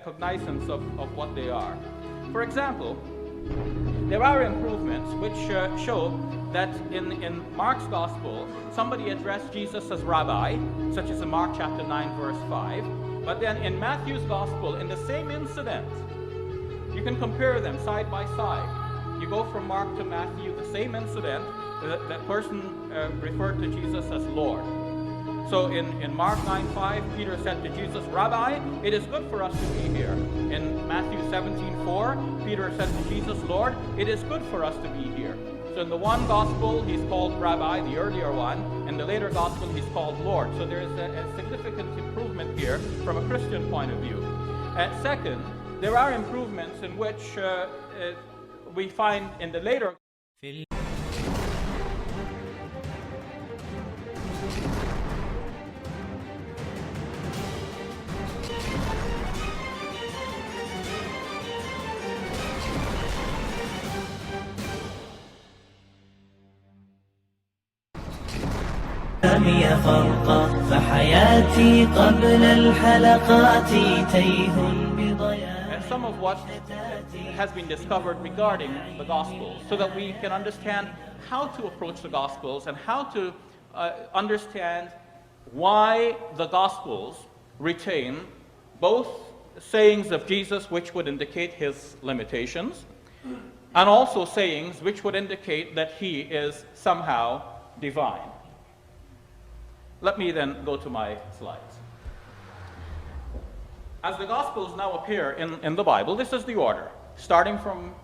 cognizance of what they are. For example, there are improvements which show that in Mark's Gospel, somebody addressed Jesus as Rabbi, such as in Mark chapter 9, verse 5. But then in Matthew's Gospel, in the same incident, you can compare them side by side. You go from Mark to Matthew, the same incident, that person referred to Jesus as Lord. So in Mark 9:5, Peter said to Jesus, Rabbi, it is good for us to be here. In Matthew 17:4, Peter said to Jesus, Lord, it is good for us to be here. So in the one gospel, he's called Rabbi, the earlier one. In the later gospel, he's called Lord. So there is a significant improvement here from a Christian point of view. Second, there are improvements in which we find in the later فرقا فحياتي قبل الحلقات تيه بضياء. Some of what has been discovered regarding the Gospels, so that we can understand how to approach the Gospels and how to understand why the Gospels retain both sayings of Jesus which would indicate his limitations, and also sayings which would indicate that he is somehow divine. Let me then go to my slides. As the Gospels now appear in the Bible, this is the order, starting from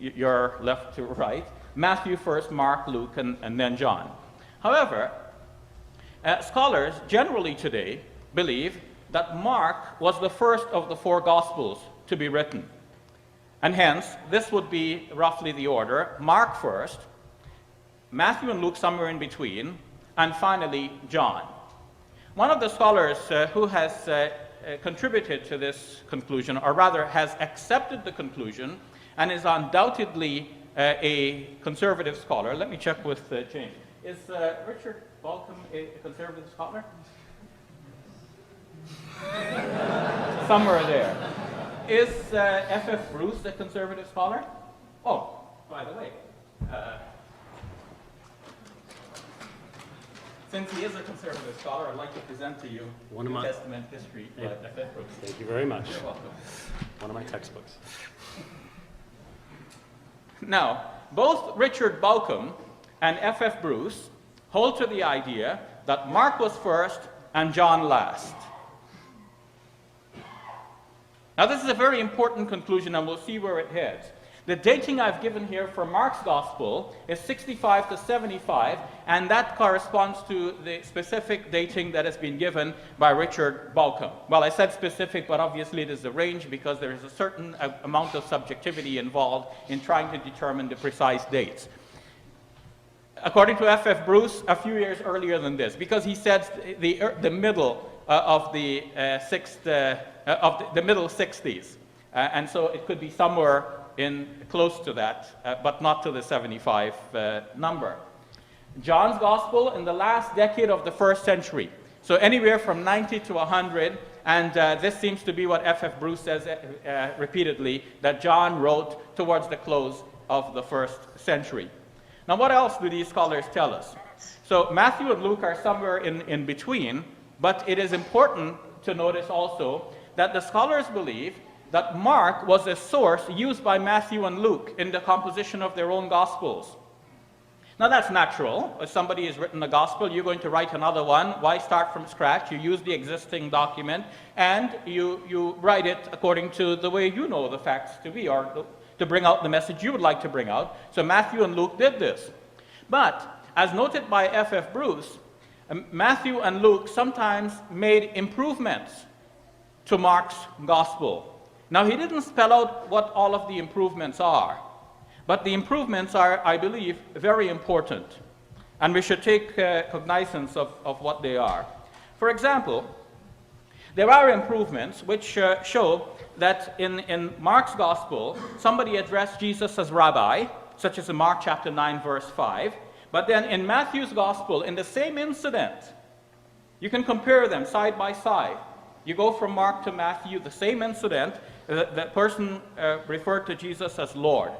your left to right, Matthew first, Mark, Luke, and then John. However, scholars generally today believe that Mark was the first of the four Gospels to be written. And hence, this would be roughly the order: Mark first, Matthew and Luke somewhere in between, and finally, John. One of the scholars who has contributed to this conclusion, or rather has accepted the conclusion, and is undoubtedly a conservative scholar. Let me check with James. Is Richard Balcom a conservative scholar? Somewhere there. Is F.F. Bruce a conservative scholar? Oh, by the way, since he is a conservative scholar, I'd like to present to you New Testament history by F.F. Bruce. Thank you very much. You're welcome. One of my textbooks. Now, both Richard Balcom and F.F. Bruce hold to the idea that Mark was first and John last. Now, this is a very important conclusion, and we'll see where it heads. The dating I've given here for Mark's Gospel is 65 to 75, and that corresponds to the specific dating that has been given by Richard Balcom. Well, I said specific, but obviously it is a range because there is a certain amount of subjectivity involved in trying to determine the precise dates. According to F.F. Bruce, a few years earlier than this, because he said the middle of the middle 60s, and so it could be somewhere in close to that, but not to the 75 number. John's Gospel in the last decade of the first century, so anywhere from 90 to 100, and this seems to be what F.F. Bruce says repeatedly, that John wrote towards the close of the first century. Now, what else do these scholars tell us? So Matthew and Luke are somewhere in between, but it is important to notice also that the scholars believe that Mark was a source used by Matthew and Luke in the composition of their own Gospels. Now, that's natural. If somebody has written a Gospel, you're going to write another one. Why start from scratch? You use the existing document, and you write it according to the way you know the facts to be, or to bring out the message you would like to bring out. So Matthew and Luke did this. But, as noted by F.F. Bruce, Matthew and Luke sometimes made improvements to Mark's Gospel. Now, he didn't spell out what all of the improvements are, but the improvements are, I believe, very important, and we should take cognizance of what they are. For example, there are improvements which show that in Mark's Gospel, somebody addressed Jesus as Rabbi, such as in Mark chapter 9, verse 5, but then in Matthew's Gospel, in the same incident, you can compare them side by side. You go from Mark to Matthew, the same incident, the person referred to Jesus as Lord.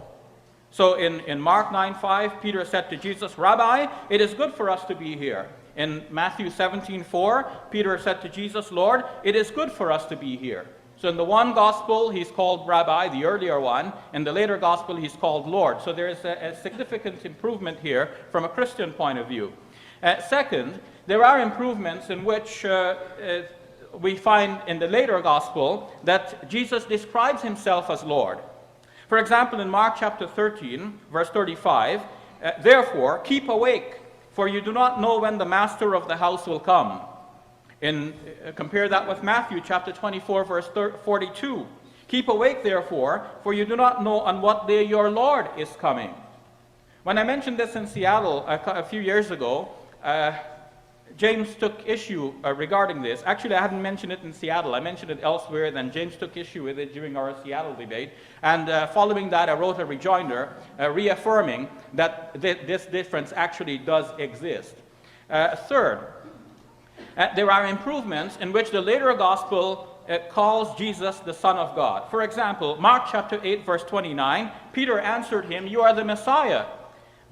So in Mark 9:5, Peter said to Jesus, Rabbi, it is good for us to be here. In Matthew 17:4, Peter said to Jesus, Lord, it is good for us to be here. So in the one gospel, he's called Rabbi, the earlier one. In the later gospel, he's called Lord. So there is a significant improvement here from a Christian point of view. Second, there are improvements in which we find in the later gospel that Jesus describes himself as Lord. For example, in Mark chapter 13, verse 35, therefore, keep awake, for you do not know when the master of the house will come. Compare that with Matthew chapter 24, verse 42. Keep awake, therefore, for you do not know on what day your Lord is coming. When I mentioned this in Seattle a few years ago, James took issue regarding this. Actually, I hadn't mentioned it in Seattle. I mentioned it elsewhere. Then James took issue with it during our Seattle debate. And following that, I wrote a rejoinder reaffirming that this difference actually does exist. Third, there are improvements in which the later gospel calls Jesus the Son of God. For example, Mark chapter 8, verse 29, Peter answered him, you are the Messiah.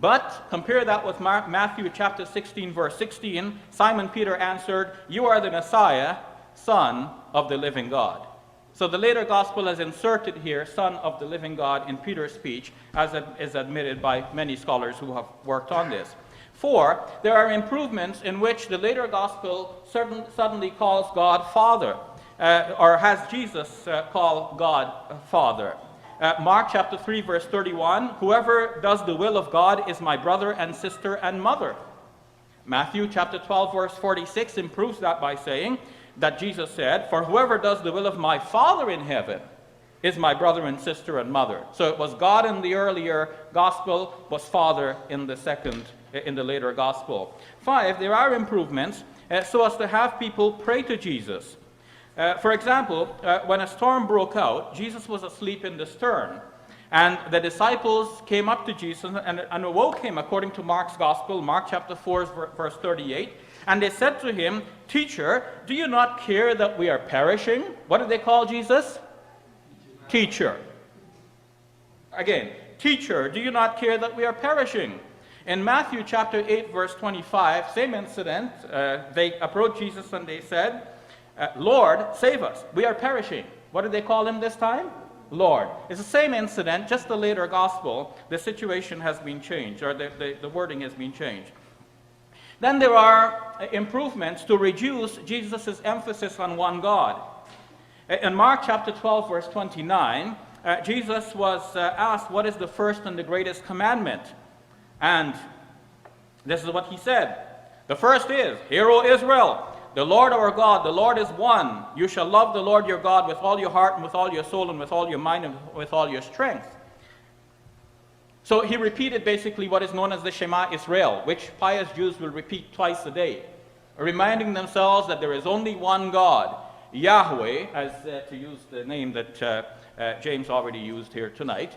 But compare that with Matthew chapter 16, verse 16. Simon Peter answered, you are the Messiah, Son of the living God. So the later gospel has inserted here, Son of the living God, in Peter's speech, as is admitted by many scholars who have worked on this. 4, there are improvements in which the later gospel suddenly calls God Father, or has Jesus call God Father. Mark chapter 3, verse 31, whoever does the will of God is my brother and sister and mother. Matthew chapter 12, verse 46 improves that by saying that Jesus said, for whoever does the will of my Father in heaven is my brother and sister and mother. So it was God in the earlier gospel, was Father in the later gospel. 5, there are improvements so as to have people pray to Jesus. For example, when a storm broke out, Jesus was asleep in the stern. And the disciples came up to Jesus and awoke him, according to Mark's gospel, Mark chapter 4, verse 38. And they said to him, Teacher, do you not care that we are perishing? What did they call Jesus? Teacher. Again, Teacher, do you not care that we are perishing? In Matthew chapter 8, verse 25, same incident, they approached Jesus and they said, Lord, save us. We are perishing. What did they call him this time? Lord. It's the same incident, just the later gospel. The situation has been changed, or the wording has been changed. Then there are improvements to reduce Jesus' emphasis on one God. In Mark chapter 12, verse 29, Jesus was asked, what is the first and the greatest commandment? And this is what he said. The first is, Hear, O Israel, the Lord our God, the Lord is one. You shall love the Lord your God with all your heart and with all your soul and with all your mind and with all your strength. So he repeated basically what is known as the Shema Israel, which pious Jews will repeat twice a day, reminding themselves that there is only one God, Yahweh, as to use the name that James already used here tonight,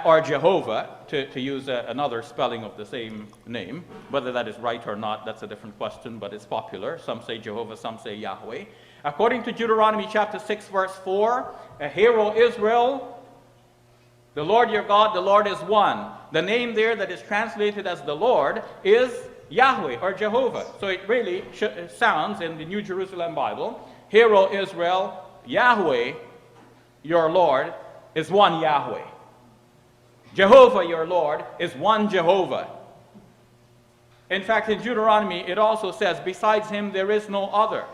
or Jehovah, to use another spelling of the same name. Whether that is right or not, that's a different question, but it's popular. Some say Jehovah, some say Yahweh. According to Deuteronomy chapter 6, verse 4, Hear, O Israel, the Lord your God, the Lord is one. The name there that is translated as the Lord is Yahweh, or Jehovah. So it really sounds in the New Jerusalem Bible, Hear, O Israel, Yahweh, your Lord, is one Yahweh. Jehovah, your Lord, is one Jehovah. In fact, in Deuteronomy, it also says, besides him, there is no other.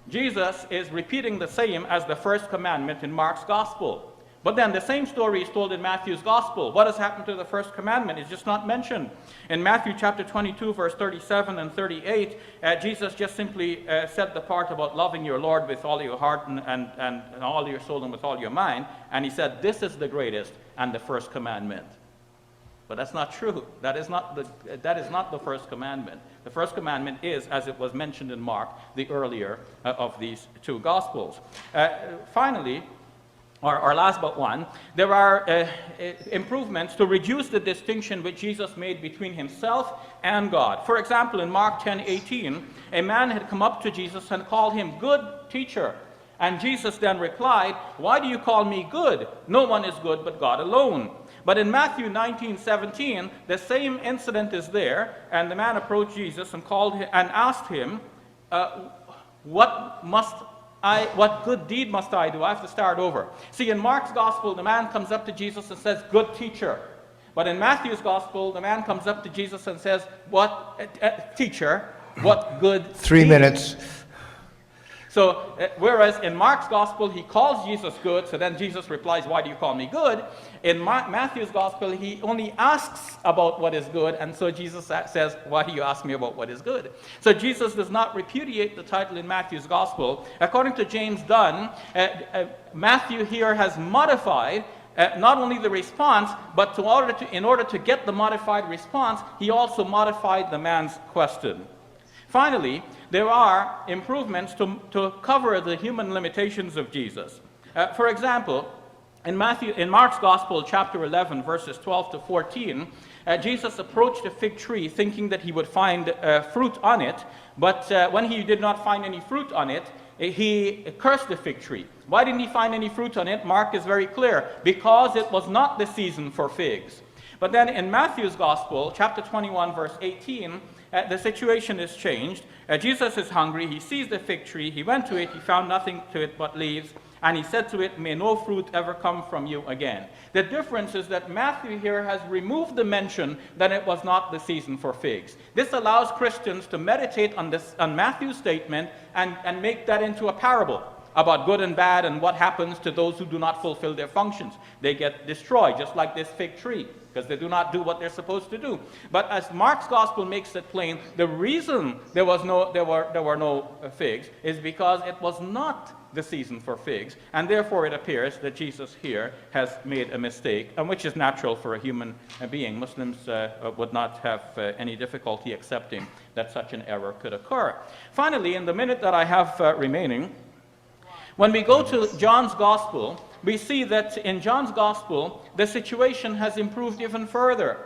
Jesus is repeating the same as the first commandment in Mark's gospel. But then the same story is told in Matthew's gospel. What has happened to the first commandment is just not mentioned. In Matthew chapter 22, verse 37 and 38, Jesus just simply said the part about loving your Lord with all your heart and all your soul and with all your mind. And he said, this is the greatest and the first commandment. But that's not true. That is not the first commandment. The first commandment is, as it was mentioned in Mark, the earlier of these two gospels. Finally, or last but one, there are improvements to reduce the distinction which Jesus made between himself and God. For example, in Mark 10:18, a man had come up to Jesus and called him good teacher. And Jesus then replied, "Why do you call me good? No one is good but God alone." But in Matthew 19:17, the same incident is there, and the man approached Jesus and asked him, what good deed must I do? I have to start over. See, in Mark's gospel, the man comes up to Jesus and says, "Good teacher." But in Matthew's gospel, the man comes up to Jesus and says, "Teacher, what good 3 deed?" minutes. So, whereas in Mark's gospel, he calls Jesus good, so then Jesus replies, "Why do you call me good?" In Matthew's gospel, he only asks about what is good, and so Jesus says, "Why do you ask me about what is good?" So Jesus does not repudiate the title in Matthew's gospel. According to James Dunn, Matthew here has modified not only the response, but in order to get the modified response, he also modified the man's question. Finally, there are improvements to cover the human limitations of Jesus. For example, in Mark's Gospel, chapter 11, verses 12 to 14, Jesus approached a fig tree thinking that he would find fruit on it, but when he did not find any fruit on it, he cursed the fig tree. Why didn't he find any fruit on it? Mark is very clear, because it was not the season for figs. But then in Matthew's Gospel, chapter 21, verse 18, the situation is changed. Jesus is hungry. He sees the fig tree. He went to it. He found nothing to it but leaves. And he said to it, "May no fruit ever come from you again." The difference is that Matthew here has removed the mention that it was not the season for figs. This allows Christians to meditate on Matthew's statement and make that into a parable about good and bad and what happens to those who do not fulfill their functions. They get destroyed, just like this fig tree, because they do not do what they're supposed to do. But as Mark's gospel makes it plain, the reason there were no figs is because it was not the season for figs, and therefore it appears that Jesus here has made a mistake, and which is natural for a human being. Muslims would not have any difficulty accepting that such an error could occur. Finally, in the minute that I have remaining, when we go to John's Gospel, we see that in John's Gospel, the situation has improved even further.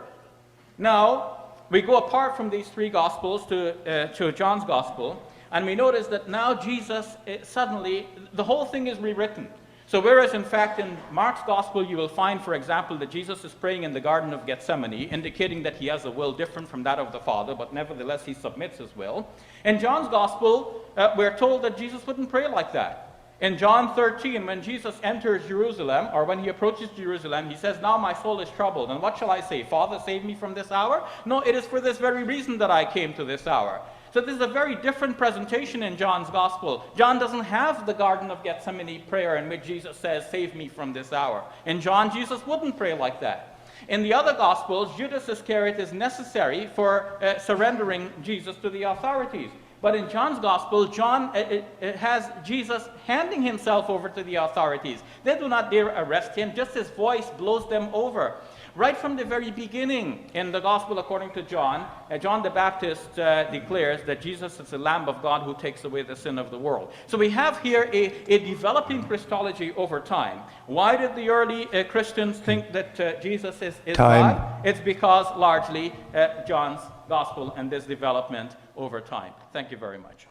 Now, we go apart from these three Gospels to John's Gospel, and we notice that now Jesus, suddenly, the whole thing is rewritten. So whereas in fact in Mark's Gospel you will find, for example, that Jesus is praying in the Garden of Gethsemane, indicating that he has a will different from that of the Father, but nevertheless he submits his will. In John's Gospel, we're told that Jesus wouldn't pray like that. In John 13, when Jesus enters Jerusalem, or when he approaches Jerusalem, he says, "Now my soul is troubled, and what shall I say? Father, save me from this hour? No, it is for this very reason that I came to this hour." So this is a very different presentation in John's Gospel. John doesn't have the Garden of Gethsemane prayer in which Jesus says, "Save me from this hour." In John, Jesus wouldn't pray like that. In the other Gospels, Judas Iscariot is necessary for surrendering Jesus to the authorities. But in John's Gospel, John has Jesus handing himself over to the authorities. They do not dare arrest him, just his voice blows them over. Right from the very beginning in the Gospel according to John, John the Baptist declares that Jesus is the Lamb of God who takes away the sin of the world. So we have here a developing Christology over time. Why did the early Christians think that Jesus is God? It's because largely John's Gospel and this development over time. Thank you very much.